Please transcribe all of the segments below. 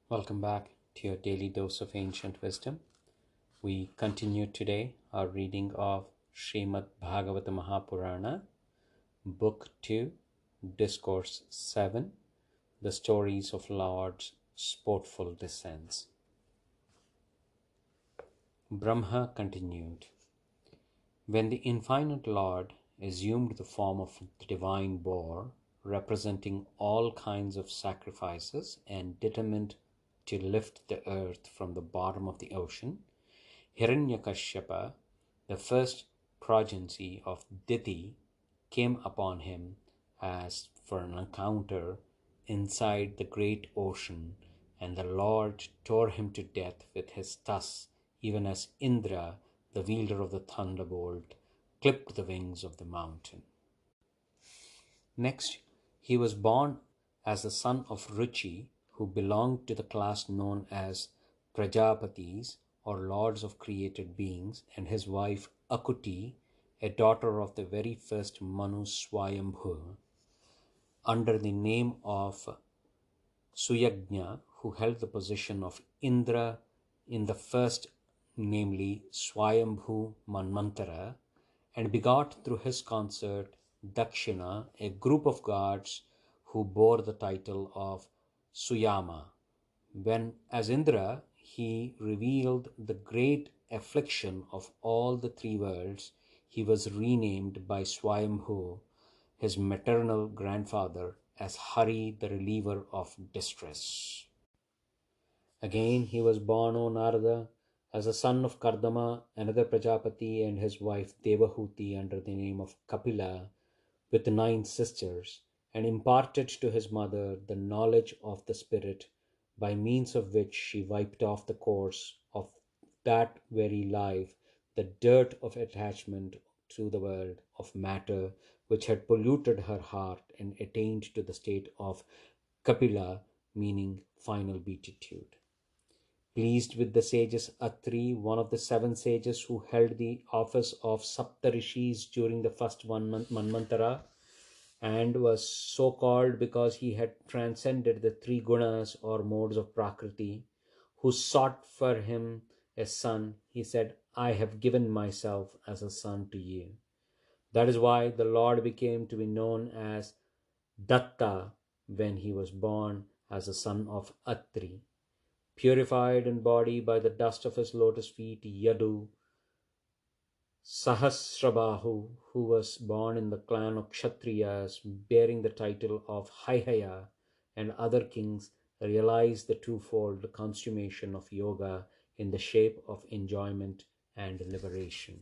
Welcome back to your daily dose of ancient wisdom. We continue today our reading of Srimad Bhagavatam Mahapurana, Book 2, Discourse 7, The Stories of Lord's Sportful Descents. Brahma continued, when the infinite Lord assumed the form of the divine boar, representing all kinds of sacrifices, and determined to lift the earth from the bottom of the ocean, Hiranyakashyapa, the first progeny of Diti, came upon him as for an encounter inside the great ocean, and the Lord tore him to death with his tusks, even as Indra, the wielder of the thunderbolt, clipped the wings of the mountain. Next, he was born as the son of Ruchi, who belonged to the class known as Prajapatis, or lords of created beings, and his wife Akuti, a daughter of the very first Manu Swayambhu, under the name of Suyagnya, who held the position of Indra in the first, namely Swayambhu Manvantara, and begot through his consort Dakshina, a group of gods who bore the title of Suyama. When, as Indra, he revealed the great affliction of all the three worlds, he was renamed by Swayambhu, his maternal grandfather, as Hari, the reliever of distress. Again, he was born, O Narada, as a son of Kardama, another Prajapati, and his wife Devahuti under the name of Kapila, with 9 sisters, and imparted to his mother the knowledge of the spirit, by means of which she wiped off the course of that very life, the dirt of attachment to the world of matter, which had polluted her heart, and attained to the state of Kapila, meaning final beatitude. Pleased with the sages Atri, one of the 7 sages who held the office of Saptarishis during the first Manvantara, and was so called because he had transcended the 3 gunas or modes of Prakriti, who sought for him a son, he said, I have given myself as a son to you. That is why the Lord became to be known as Datta when he was born as a son of Atri. Purified in body by the dust of his lotus feet, Yadu Sahasrabahu, who was born in the clan of Kshatriyas, bearing the title of Haihaya, and other kings, realized the twofold consummation of yoga in the shape of enjoyment and liberation.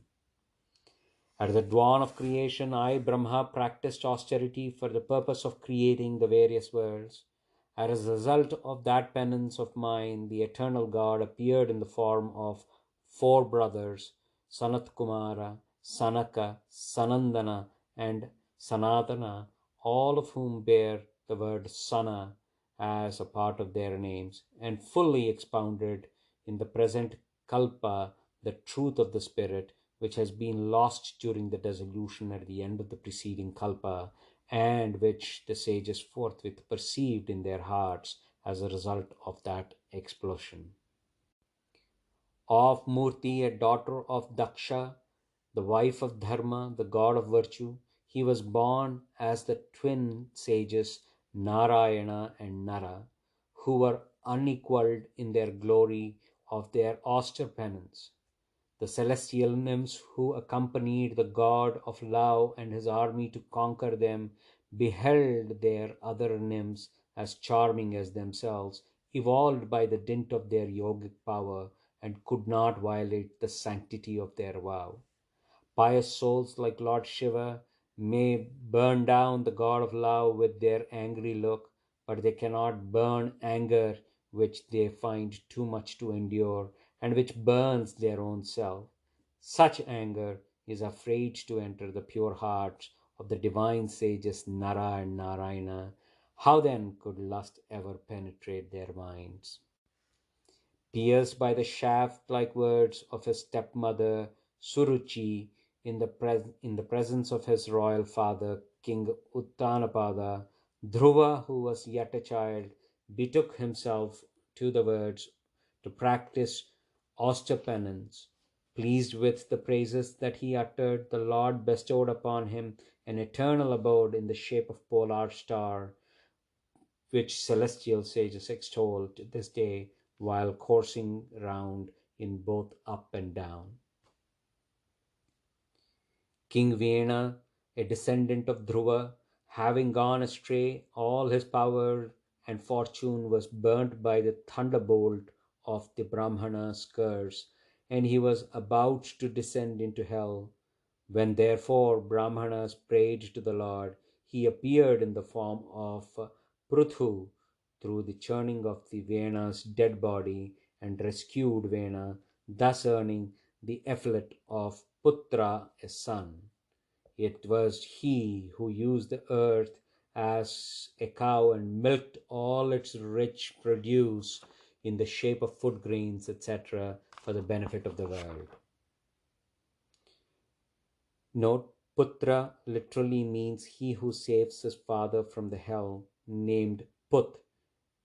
At the dawn of creation, I, Brahma, practiced austerity for the purpose of creating the various worlds. As a result of that penance of mine, the eternal God appeared in the form of 4 brothers, Sanat Kumara, Sanaka, Sanandana, and Sanatana, all of whom bear the word Sana as a part of their names, and fully expounded in the present Kalpa the truth of the spirit, which has been lost during the dissolution at the end of the preceding Kalpa, and which the sages forthwith perceived in their hearts as a result of that explosion. Of Murti, a daughter of Daksha, the wife of Dharma, the god of virtue, he was born as the twin sages Narayana and Nara, who were unequaled in their glory of their austere penance. The celestial nymphs who accompanied the god of love and his army to conquer them beheld their other nymphs as charming as themselves, evolved by the dint of their yogic power, and could not violate the sanctity of their vow. Pious souls like Lord Shiva may burn down the god of love with their angry look, but they cannot burn anger, which they find too much to endure, and which burns their own self. Such anger is afraid to enter the pure hearts of the divine sages Nara and Narayana. How then could lust ever penetrate their minds? Pierced by the shaft-like words of his stepmother Suruchi, in the presence of his royal father, King Uttanapada, Dhruva, who was yet a child, betook himself to the words to practice austere penance. Pleased with the praises that he uttered, the Lord bestowed upon him an eternal abode in the shape of polar star, which celestial sages extol to this day while coursing round in both up and down. King Vyena, a descendant of Dhruva, having gone astray, all his power and fortune was burnt by the thunderbolt of the Brahmana's curse, and he was about to descend into hell. When therefore Brahmanas prayed to the Lord, he appeared in the form of Pruthu through the churning of the Vena's dead body and rescued Vena, thus earning the epithet of Putra, a son. It was he who used the earth as a cow and milked all its rich produce in the shape of food grains, etc., for the benefit of the world. Note, Putra literally means he who saves his father from the hell, named Put,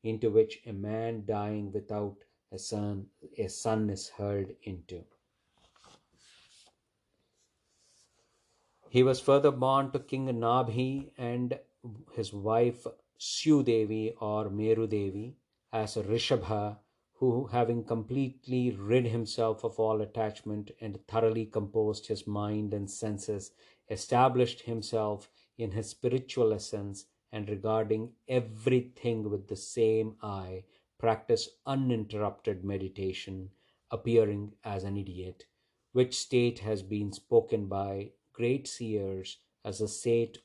into which a man dying without a son is hurled into. He was further born to King Nabhi and his wife Syu-devi or Meru-devi as a Rishabha, who, having completely rid himself of all attachment and thoroughly composed his mind and senses, established himself in his spiritual essence and regarding everything with the same eye, practiced uninterrupted meditation, appearing as an idiot, which state has been spoken by great seers as a state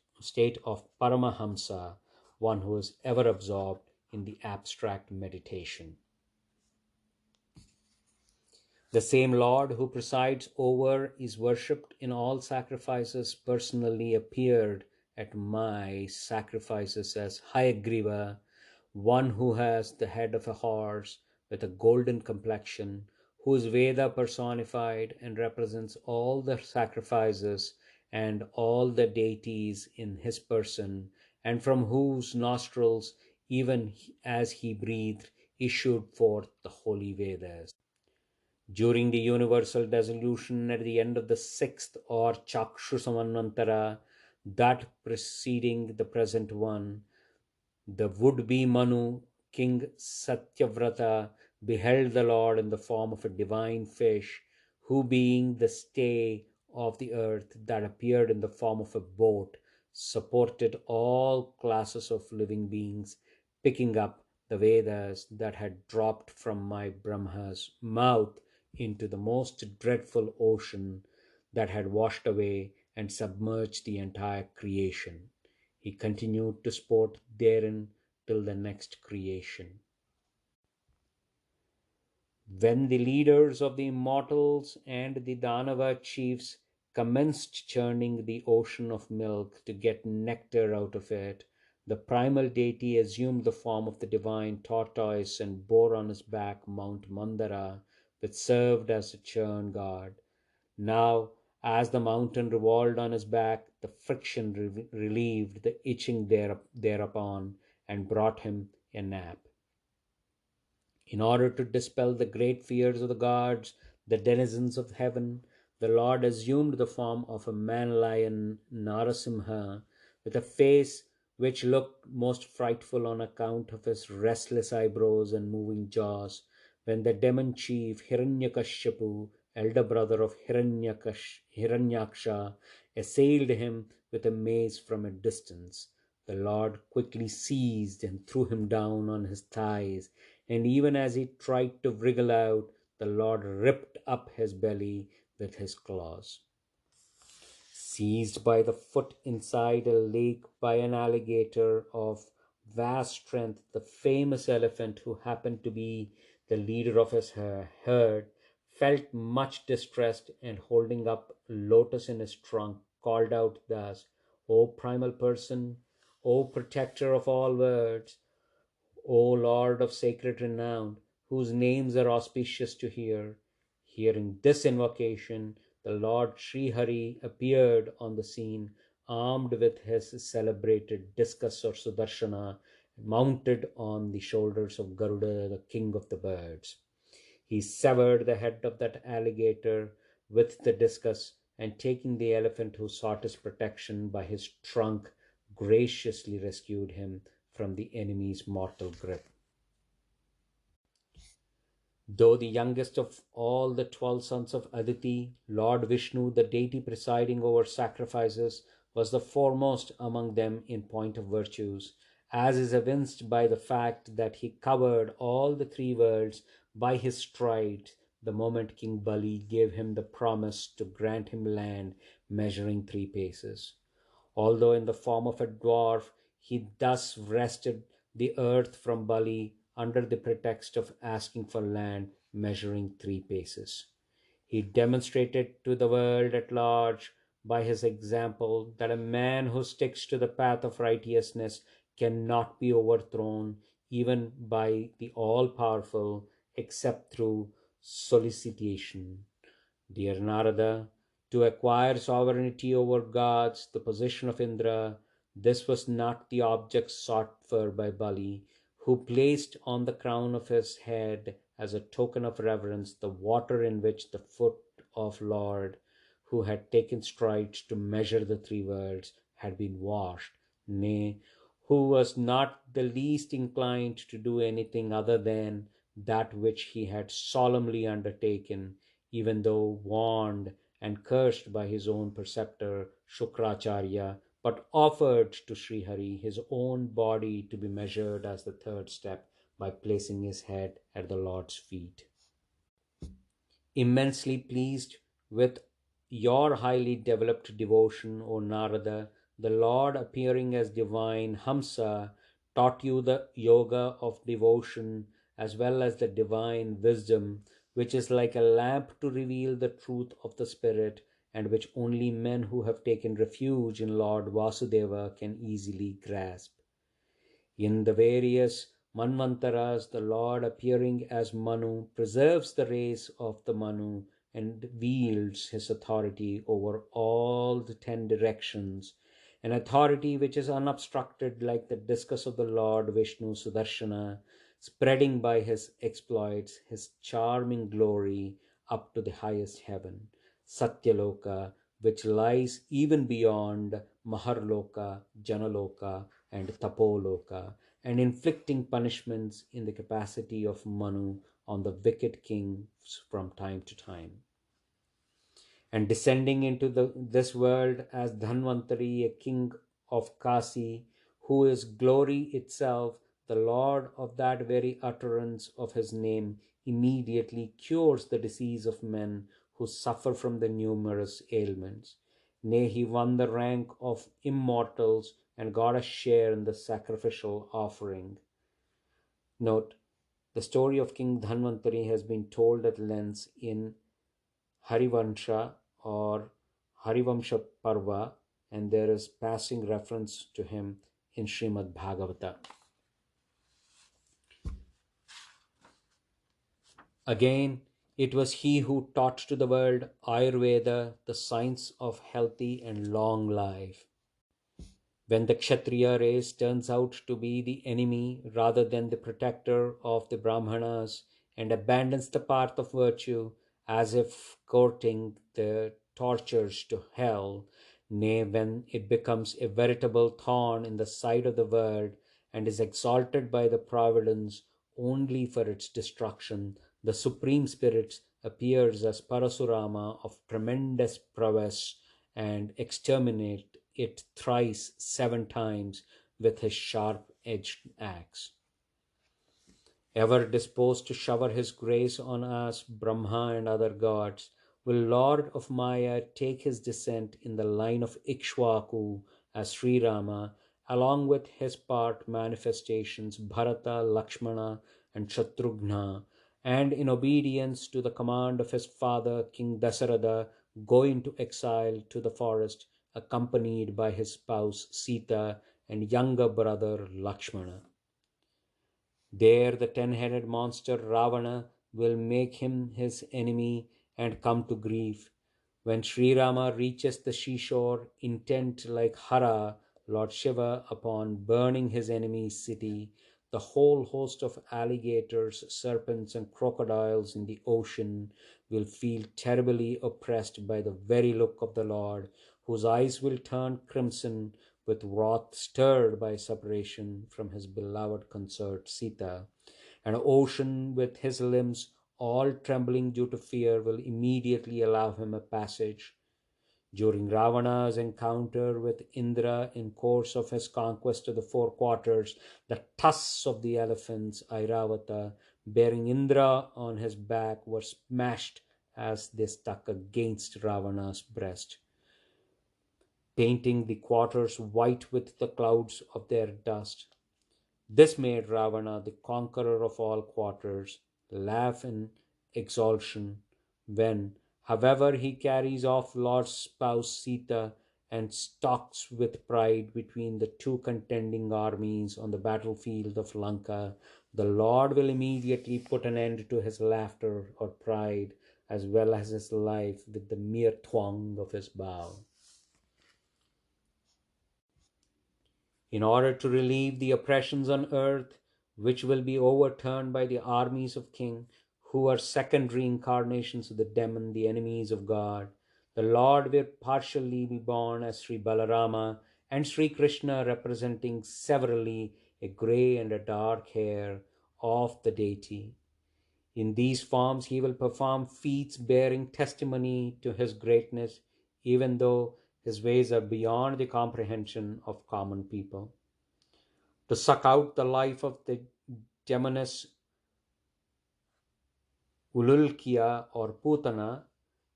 of Paramahamsa, one who is ever absorbed in the abstract meditation. The same Lord who presides over is worshipped in all sacrifices personally appeared at my sacrifices as Hayagriva, one who has the head of a horse with a golden complexion, who is Veda personified and represents all the sacrifices and all the deities in his person, and from whose nostrils, even as he breathed, issued forth the holy Vedas. During the universal dissolution at the end of the sixth or Chakshusamannantara, that preceding the present one, the would-be Manu, King Satyavrata, beheld the Lord in the form of a divine fish, who being the stay of the earth that appeared in the form of a boat, supported all classes of living beings, picking up the Vedas that had dropped from my Brahma's mouth into the most dreadful ocean that had washed away and submerged the entire creation. He continued to sport therein till the next creation. When the leaders of the immortals and the Danava chiefs commenced churning the ocean of milk to get nectar out of it, the primal deity assumed the form of the divine tortoise and bore on his back Mount Mandara, which served as a churn god. Now, as the mountain revolved on his back, the friction relieved the itching thereupon and brought him a nap. In order to dispel the great fears of the gods, the denizens of heaven, the Lord assumed the form of a man-lion Narasimha, with a face which looked most frightful on account of his restless eyebrows and moving jaws. When the demon chief Hiranyakashipu, elder brother of Hiranyaksha, assailed him with a mace from a distance, the Lord quickly seized and threw him down on his thighs, and even as he tried to wriggle out, the Lord ripped up his belly with his claws. Seized by the foot inside a lake by an alligator of vast strength, the famous elephant, who happened to be the leader of his herd, felt much distressed, and holding up a lotus in his trunk, called out thus, O primal person, O protector of all worlds, O Lord of sacred renown, whose names are auspicious to hear. Hearing this invocation, the Lord Sri Hari appeared on the scene, armed with his celebrated discus or Sudarshana, mounted on the shoulders of Garuda, the king of the birds. He severed the head of that alligator with the discus, and taking the elephant who sought his protection by his trunk, graciously rescued him from the enemy's mortal grip. Though the youngest of all the 12 sons of Aditi, Lord Vishnu, the deity presiding over sacrifices, was the foremost among them in point of virtues, as is evinced by the fact that he covered all the three worlds by his stride the moment King Bali gave him the promise to grant him land measuring 3 paces. Although in the form of a dwarf, he thus wrested the earth from Bali under the pretext of asking for land measuring 3 paces. He demonstrated to the world at large by his example that a man who sticks to the path of righteousness cannot be overthrown even by the all powerful except through solicitation. Dear Narada, to acquire sovereignty over gods, the position of Indra, this was not the object sought for by Bali, who placed on the crown of his head as a token of reverence the water in which the foot of Lord, who had taken strides to measure the three worlds, had been washed, nay, who was not the least inclined to do anything other than that which he had solemnly undertaken, even though warned and cursed by his own preceptor Shukracharya, but offered to Srihari his own body to be measured as the third step by placing his head at the Lord's feet. Immensely pleased with your highly developed devotion, O Narada, the Lord, appearing as divine Hamsa, taught you the yoga of devotion as well as the divine wisdom, which is like a lamp to reveal the truth of the Spirit, and which only men who have taken refuge in Lord Vasudeva can easily grasp. In the various Manvantaras, the Lord, appearing as Manu, preserves the race of the Manu and wields his authority over all the 10 directions, an authority which is unobstructed like the discus of the Lord Vishnu Sudarshana, spreading by his exploits his charming glory up to the highest heaven, Satyaloka, which lies even beyond Maharloka, Janaloka, and Tapoloka, and inflicting punishments in the capacity of Manu on the wicked kings from time to time. And descending into this world as Dhanvantari, a king of Kasi, who is glory itself, the Lord of that very utterance of his name immediately cures the disease of men who suffer from the numerous ailments. Nay, he won the rank of immortals and got a share in the sacrificial offering. Note, the story of King Dhanvantari has been told at length in Harivansha or Harivamsha Parva, and there is passing reference to him in Srimad Bhagavatam. Again, it was he who taught to the world Ayurveda, the science of healthy and long life. When the Kshatriya race turns out to be the enemy rather than the protector of the Brahmanas and abandons the path of virtue as if courting the tortures to hell, nay, when it becomes a veritable thorn in the side of the world and is exalted by the providence only for its destruction, the Supreme Spirit appears as Parasurama of tremendous prowess and exterminate it thrice 7 times with his sharp-edged axe. Ever disposed to shower his grace on us, Brahma and other gods, will Lord of Maya take his descent in the line of Ikshvaku as Sri Rama, along with his part manifestations Bharata, Lakshmana, and Shatrughna, and in obedience to the command of his father King Dasaratha, go into exile to the forest, accompanied by his spouse Sita and younger brother Lakshmana. There the 10-headed monster Ravana will make him his enemy and come to grief. When Sri Rama reaches the seashore, intent like Hara, Lord Shiva, upon burning his enemy's city, the whole host of alligators, serpents, and crocodiles in the ocean will feel terribly oppressed by the very look of the Lord, whose eyes will turn crimson with wrath stirred by separation from his beloved consort Sita. And ocean, with his limbs all trembling due to fear, will immediately allow him a passage. During Ravana's encounter with Indra in course of his conquest of the four quarters, the tusks of the elephants Airavata, bearing Indra on his back, were smashed as they stuck against Ravana's breast, painting the quarters white with the clouds of their dust. This made Ravana, the conqueror of all quarters, laugh in exultation when, however, he carries off Lord's spouse Sita and stalks with pride between the two contending armies on the battlefield of Lanka. The Lord will immediately put an end to his laughter or pride as well as his life with the mere twang of his bow. In order to relieve the oppressions on earth, which will be overturned by the armies of King, who are secondary incarnations of the demon, the enemies of God, the Lord will partially be born as Sri Balarama and Sri Krishna, representing severally a grey and a dark hair of the deity. In these forms, he will perform feats bearing testimony to his greatness, even though his ways are beyond the comprehension of common people. To suck out the life of the demoness Ululkia or Putana,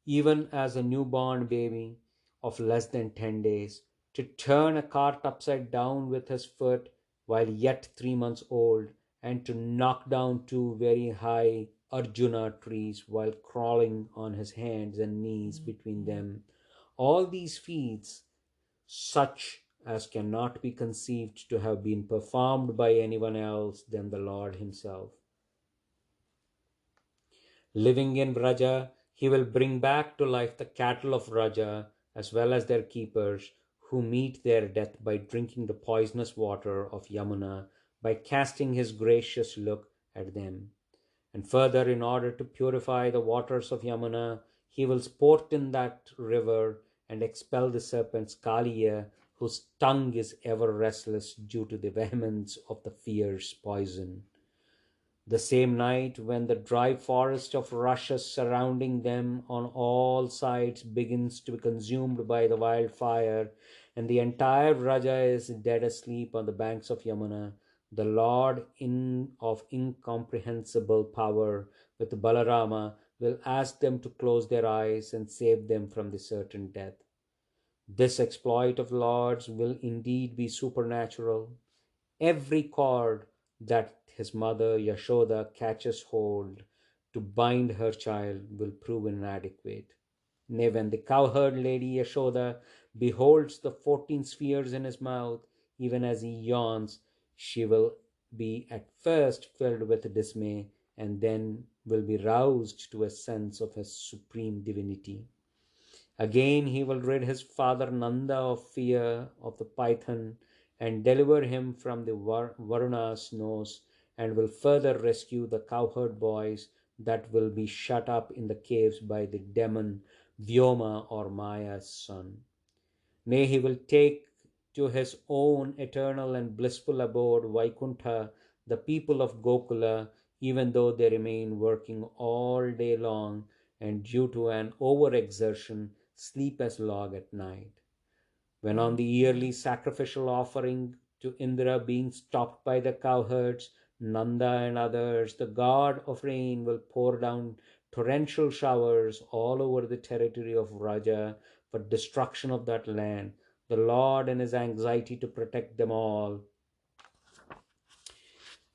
even as a newborn baby of less than 10 days, to turn a cart upside down with his foot while yet 3 months old, and to knock down two very high Arjuna trees while crawling on his hands and knees between them. All these feats, such as cannot be conceived to have been performed by anyone else than the Lord himself. Living in Vraja, he will bring back to life the cattle of Vraja as well as their keepers, who meet their death by drinking the poisonous water of Yamuna, by casting his gracious look at them. And further, in order to purify the waters of Yamuna, he will sport in that river and expel the serpents Kaliya, whose tongue is ever restless due to the vehemence of the fierce poison. The same night, when the dry forest of rushes surrounding them on all sides begins to be consumed by the wildfire, and the entire Vraja is dead asleep on the banks of Yamuna, the Lord of incomprehensible power with Balarama will ask them to close their eyes and save them from the certain death. This exploit of Lord's will indeed be supernatural. Every cord that his mother Yashoda catches hold to bind her child will prove inadequate. Nay, when the cowherd lady Yashoda beholds the 14 spheres in his mouth, even as he yawns, she will be at first filled with dismay and then will be roused to a sense of his supreme divinity. Again he will rid his father Nanda of fear of the python and deliver him from the Varuna's nose, and will further rescue the cowherd boys that will be shut up in the caves by the demon Vyoma or Maya's son. Nay, he will take to his own eternal and blissful abode Vaikuntha the people of Gokula, even though they remain working all day long and due to an overexertion sleep as log at night. When on the yearly sacrificial offering to Indra being stopped by the cowherds, Nanda and others, the god of rain will pour down torrential showers all over the territory of Raja for destruction of that land. The Lord, in his anxiety to protect them all,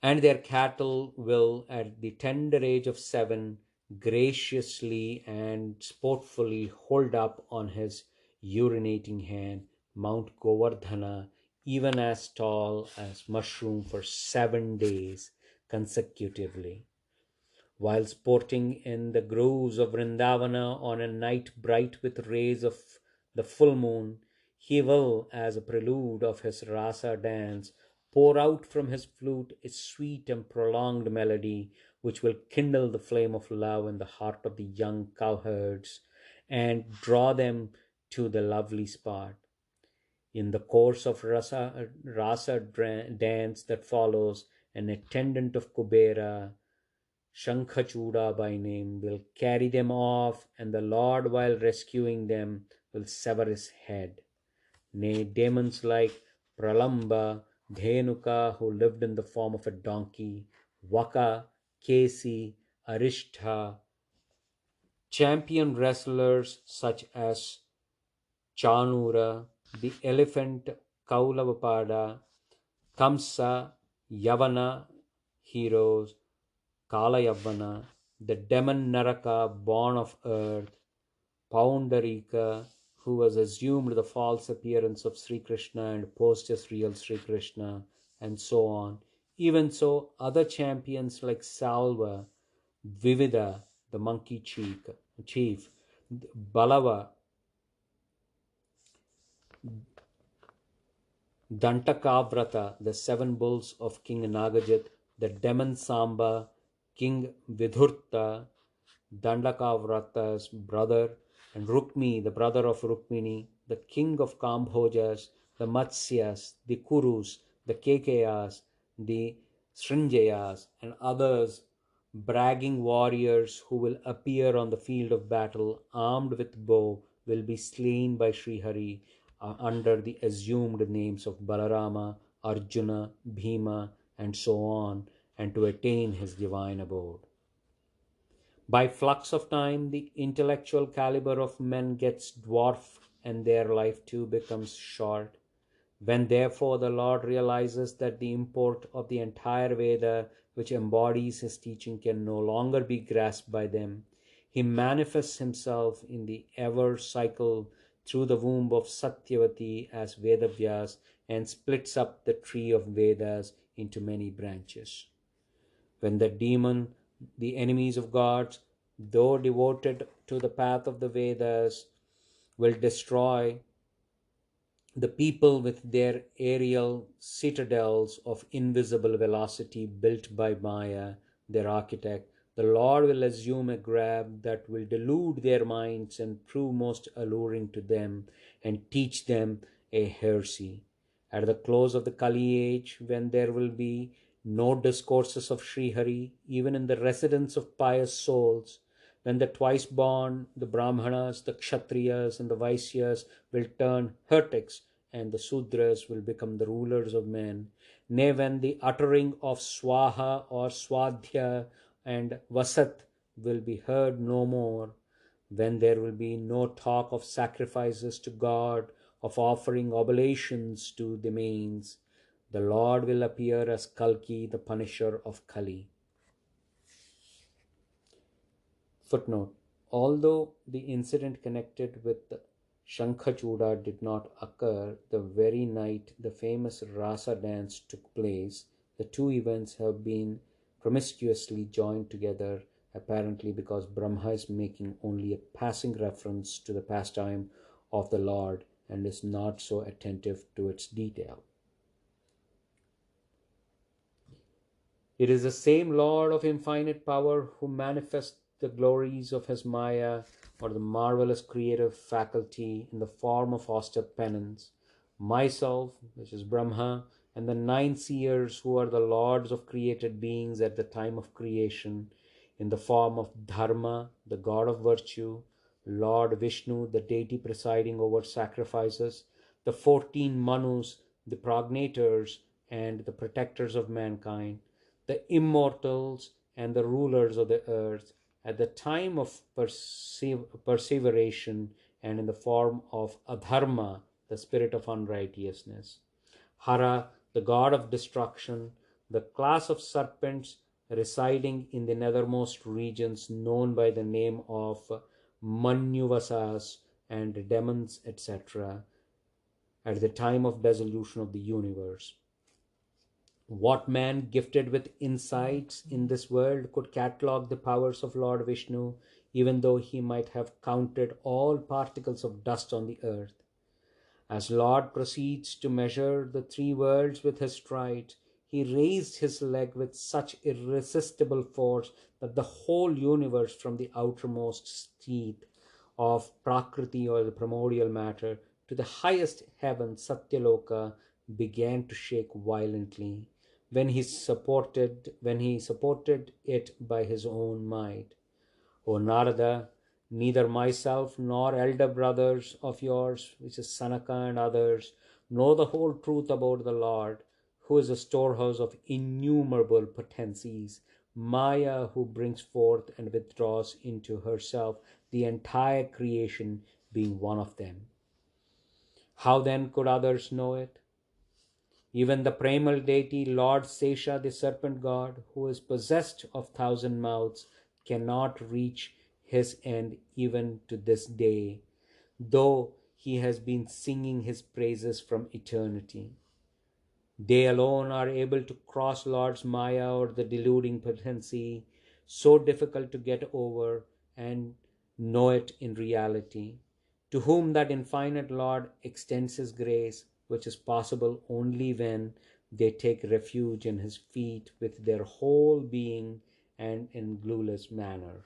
and their cattle will, at the tender age of 7, graciously and sportfully hold up on his urinating hand Mount Govardhana, even as tall as mushroom for 7 days consecutively. While sporting in the groves of Vrindavana on a night bright with rays of the full moon, He will, as a prelude of his rasa dance, pour out from his flute a sweet and prolonged melody which will kindle the flame of love in the heart of the young cowherds and draw them to the lovely spot. In the course of rasa dance that follows, an attendant of Kubera, Shankachuda by name, will carry them off, and the Lord, while rescuing them, will sever his head. Nay, demons like Pralamba, Dhenuka, who lived in the form of a donkey, Vaka, Kesi, Arishtha, champion wrestlers such as Chanura, the elephant Kaulavapada, Kamsa, Yavana heroes, Kala Yavana, the demon Naraka born of earth, Poundarika, who was assumed the false appearance of Sri Krishna and posed as real Sri Krishna, and so on. Even so, other champions like Salva, Vivida, the monkey chief, Balava, Dantakavrata, the seven bulls of King Nagajit, the demon Samba, King Vidhurta, Dandakavrata's brother, and Rukmi, the brother of Rukmini, the king of Kambhojas, the Matsyas, the Kurus, the Kekayas, the Srinjayas, and others, bragging warriors who will appear on the field of battle armed with bow, will be slain by Srihari under the assumed names of Balarama, Arjuna, Bhima, and so on, and to attain his divine abode. By flux of time, the intellectual caliber of men gets dwarfed and their life too becomes short. When therefore the Lord realizes that the import of the entire Veda which embodies his teaching can no longer be grasped by them, he manifests himself in the ever cycle through the womb of Satyavati as Vedavyas and splits up the tree of Vedas into many branches. When the demon, the enemies of gods, though devoted to the path of the Vedas, will destroy the people with their aerial citadels of invisible velocity built by Maya, their architect, the Lord will assume a grab that will delude their minds and prove most alluring to them and teach them a heresy. At the close of the Kali age, when there will be no discourses of Srihari, even in the residence of pious souls, when the twice born, the Brahmanas, the Kshatriyas, and the Vaisyas will turn heretics, and the Sudras will become the rulers of men. Nay, when the uttering of Swaha or Swadhya and Vasat will be heard no more, when there will be no talk of sacrifices to God, of offering oblations to the mains, the Lord will appear as Kalki, the punisher of Kali. Footnote: although the incident connected with Shankachuda did not occur the very night the famous Rasa dance took place, the two events have been promiscuously joined together, apparently because Brahma is making only a passing reference to the pastime of the Lord and is not so attentive to its detail. It is the same Lord of infinite power who manifests the glories of his Maya, or the marvelous creative faculty, in the form of austere penance. Myself, which is Brahma, and the nine seers who are the lords of created beings at the time of creation, in the form of Dharma, the god of virtue, Lord Vishnu, the deity presiding over sacrifices, the 14 Manus, the progenitors and the protectors of mankind, the immortals and the rulers of the earth, at the time of perseveration, and in the form of Adharma, the spirit of unrighteousness. Hara, the god of destruction, the class of serpents residing in the nethermost regions known by the name of Manyuvasas and demons, etc., at the time of dissolution of the universe. What man gifted with insights in this world could catalogue the powers of Lord Vishnu, even though he might have counted all particles of dust on the earth? As Lord proceeds to measure the three worlds with his stride, he raised his leg with such irresistible force that the whole universe, from the outermost seat of Prakriti or the primordial matter to the highest heaven, Satyaloka, began to shake violently when he supported it by his own might. O Narada, neither myself nor elder brothers of yours, which is Sanaka and others, know the whole truth about the Lord, who is a storehouse of innumerable potencies, Maya, who brings forth and withdraws into herself the entire creation, being one of them. How then could others know it? Even the primal deity, Lord Sesha, the serpent god, who is possessed of 1,000 mouths, cannot reach his end even to this day, though he has been singing his praises from eternity. They alone are able to cross Lord's Maya or the deluding potency, so difficult to get over and know it in reality, to whom that infinite Lord extends his grace, which is possible only when they take refuge in his feet with their whole being and in glueless manner.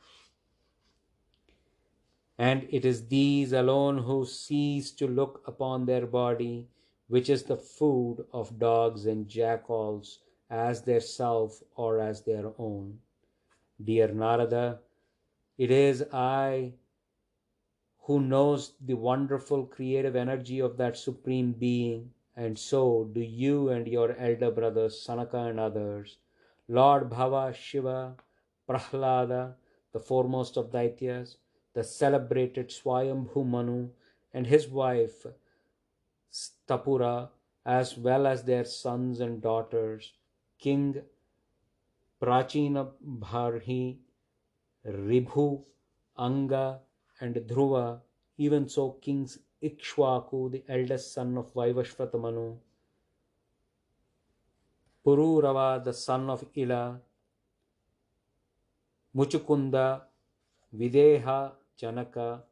And it is these alone who cease to look upon their body, which is the food of dogs and jackals, as their self or as their own. Dear Narada, it is I who knows the wonderful creative energy of that Supreme Being, and so do you and your elder brothers Sanaka and others. Lord Bhava, Shiva, Prahlada, the foremost of Daityas, the celebrated Swayambhu Manu, and his wife Stapura, as well as their sons and daughters, King Prachina Bharhi, Ribhu, Anga, and Dhruva, even so kings Ikshwaku, the eldest son of Vaivashvata Manu, Pururava, the son of Ila, Muchukunda, Videha, Janaka,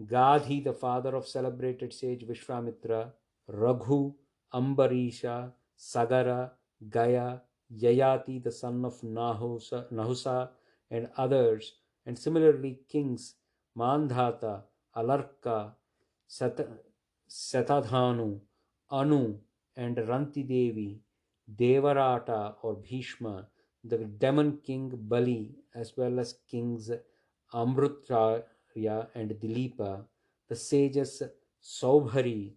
Gadhi, the father of celebrated sage Vishwamitra, Raghu, Ambarisha, Sagara, Gaya, Yayati, the son of Nahusa, and others, and similarly kings Mandhata, Alarka, Satadhanu, Anu, and Ranti Devi, Devarata or Bhishma, the demon king Bali, as well as kings Amrutarya and Dilipa, the sages Saubhari,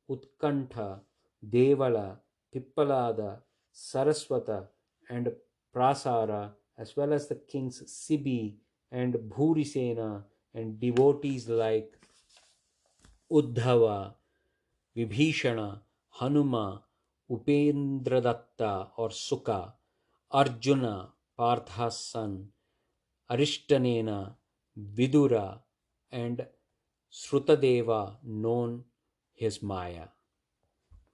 Utkantha, Devala, Pippalada, Saraswata, and Prasara, as well as the kings Sibi and Bhurisena, and devotees like Uddhava, Vibhishana, Hanuma, Upendradatta or Sukha, Arjuna, Partha's son, Arishtanena, Vidura, and Srutadeva, known his Maya.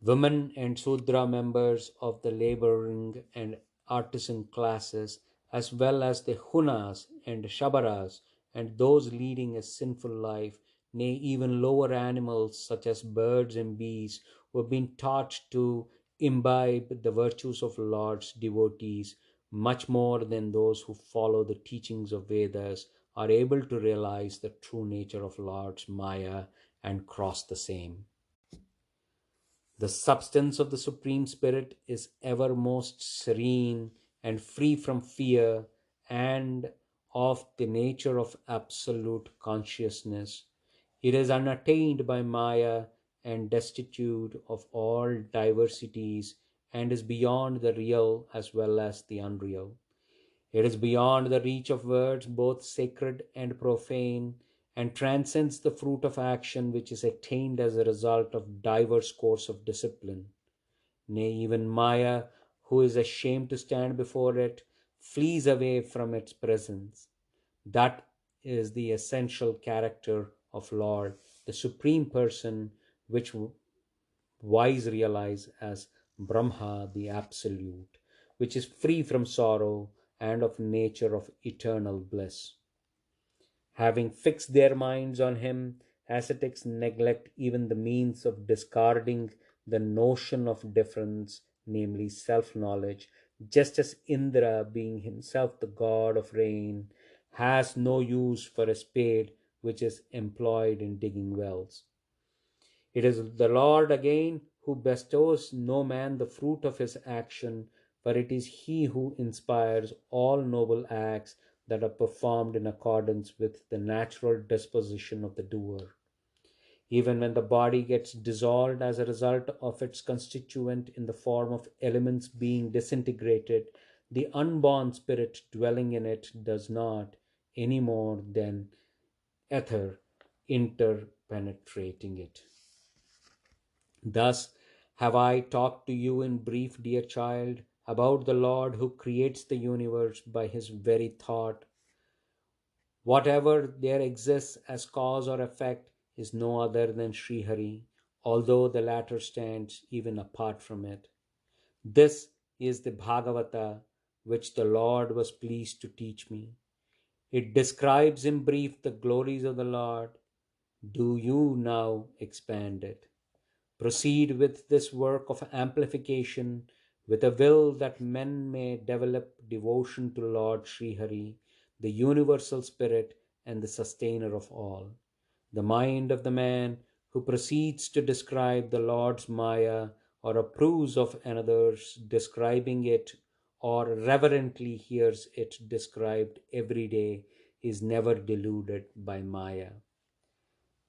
Women and Sudra members of the laboring and artisan classes, as well as the Hunas and Shabaras, and those leading a sinful life, nay, even lower animals such as birds and bees, who have been taught to imbibe the virtues of Lord's devotees much more than those who follow the teachings of Vedas, are able to realize the true nature of Lord's Maya and cross the same. The substance of the Supreme Spirit is ever most serene and free from fear and of the nature of absolute consciousness. It is unattained by Maya and destitute of all diversities and is beyond the real as well as the unreal. It is beyond the reach of words, both sacred and profane, and transcends the fruit of action which is attained as a result of diverse course of discipline. Nay, even Maya, who is ashamed to stand before it, flees away from its presence. That is the essential character of Lord, the Supreme Person, which wise realize as Brahma, the Absolute, which is free from sorrow and of nature of eternal bliss. Having fixed their minds on him, Ascetics neglect even the means of discarding the notion of difference, namely self knowledge, just as Indra, being himself the god of rain, has no use for a spade which is employed in digging wells. It is the Lord again who bestows no man the fruit of his action, for it is he who inspires all noble acts that are performed in accordance with the natural disposition of the doer. Even when the body gets dissolved as a result of its constituent in the form of elements being disintegrated, the unborn spirit dwelling in it does not, any more than ether, interpenetrating it. Thus have I talked to you in brief, dear child, about the Lord who creates the universe by his very thought. Whatever there exists as cause or effect is no other than Srihari, although the latter stands even apart from it. This is the Bhagavata which the Lord was pleased to teach me. It describes in brief the glories of the Lord. Do you now expand it? Proceed with this work of amplification with a will that men may develop devotion to Lord Srihari, the universal spirit and the sustainer of all. The mind of the man who proceeds to describe the Lord's Maya or approves of another's describing it or reverently hears it described every day is never deluded by Maya.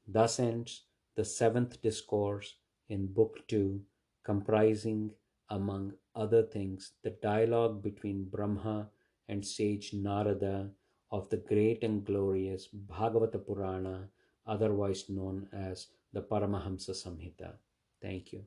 Thus ends the seventh discourse in Book 2, comprising, among other things, the dialogue between Brahma and sage Narada of the great and glorious Bhagavata Purana, otherwise known as the Paramahamsa Samhita. Thank you.